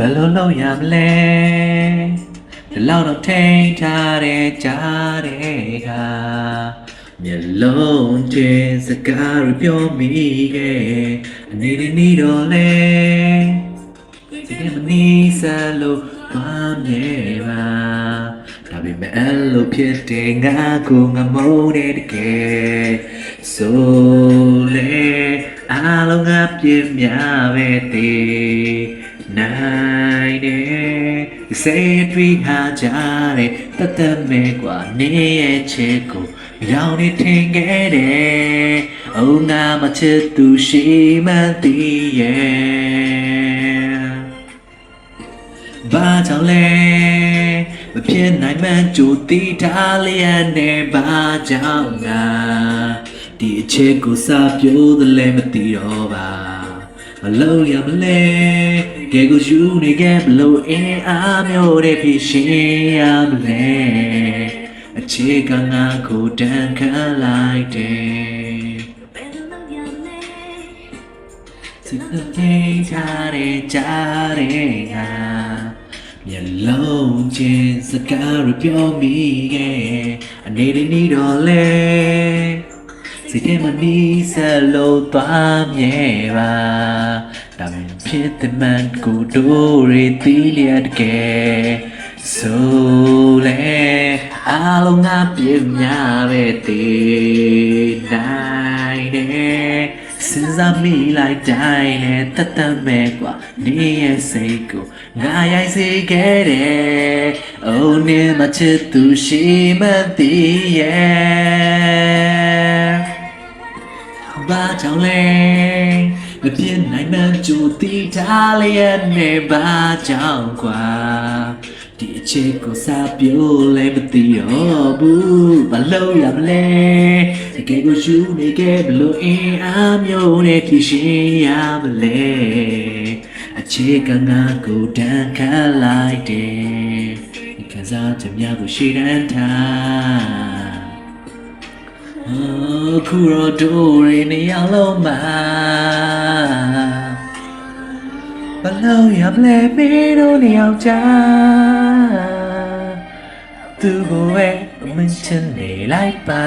ဘယ်လိုလုပ်ရမလဲဒီလောက်တော့ထိန်ထားတဲ့ကြားတဲ့ကမျက်လုံးချင်းစကားရပြောမိခဲ့အနေနဲ့နေတော့လေဒီကမနီးစလို့သွားမြဲပါဒါပေမဲ့အဲ့လိုဖြစ်တဲ့ငါကိုငမုန်းတဲ့တကယ်ဆိုလေအားလုံးကပြင်းများပဲတည်နိုင်တယ်စိတ်တွေဟာကြတဲ့တသက်မဲ့กว่าနေရဲ့ချစ်ကိုရောင်နေထင်ခဲ့တယ်အုံငါမချစ်သူရှိမှသိရဲ့ဘာကြောင့်လဲမဖြစ်နိုင်မှန်းကြိုသိထားလျက်နဲ့ဘာကြောင့်ငါဒီအချက်ကိုစာပြိုးတယ်လည်းမသိတော့ပါမလို့ရမလဲကဲကိုယူနေခဲ့ဘလို့အင်းအားမျိုးတဲ့ဖြစ်ရှင်ရမလဲအခြေခံငါကိုတန်ခါလိုက်တယ်စိတ်နဲ့ထားတဲ့ကြားတဲ့ငါမျက်လုံးချင်းစကားရပြောမိခဲ့အနေနဲ့နေတော့လေစိတ်ထဲမှာနီးစပ်လို့သွားမြဲပါဒါပေမဲ့ဖြစ်တဲ့မှန်ကိုတို့ရသေးလျက်တကယ်ဆိုလေအားလုံးငါပြင်းများပဲတည်နိုင်တယ်စဉ်းစားမိလိုက်တိုင်းနဲ့တတ်မဲ့กว่าနေရဲ့စိတ်ကိုငါရိုက်စေခဲ့တယ်အိုးနေမချစ်သူရှိမှသိရဲ့ဘာကြောင့်လဲမပြင်းနိုင်မှန်းကြိုသိထားလျက်နဲ့ဘာကြောင့်ကွာဒီအချက်ကိုစာပြိုးလည်းမသိတော့ဘူးဘာလို့ရမလဲတကယ်ကိုယူနေခဲ့ဘလို့အင်းအားမျိုးနဲ့ဖြစ်ရှင်ရမလဲအခြေခံငါကိုတန်ခါလိုက်တယ်ဒီခံစားချက်များကိုရှေ့တန်းထားခုတော့တို့ရနေအောင်လုံးမှာဘလို့ရမလဲမင်းတို့နေအောင်ချာသူကိုပဲမချင်နေလိုက်ပါ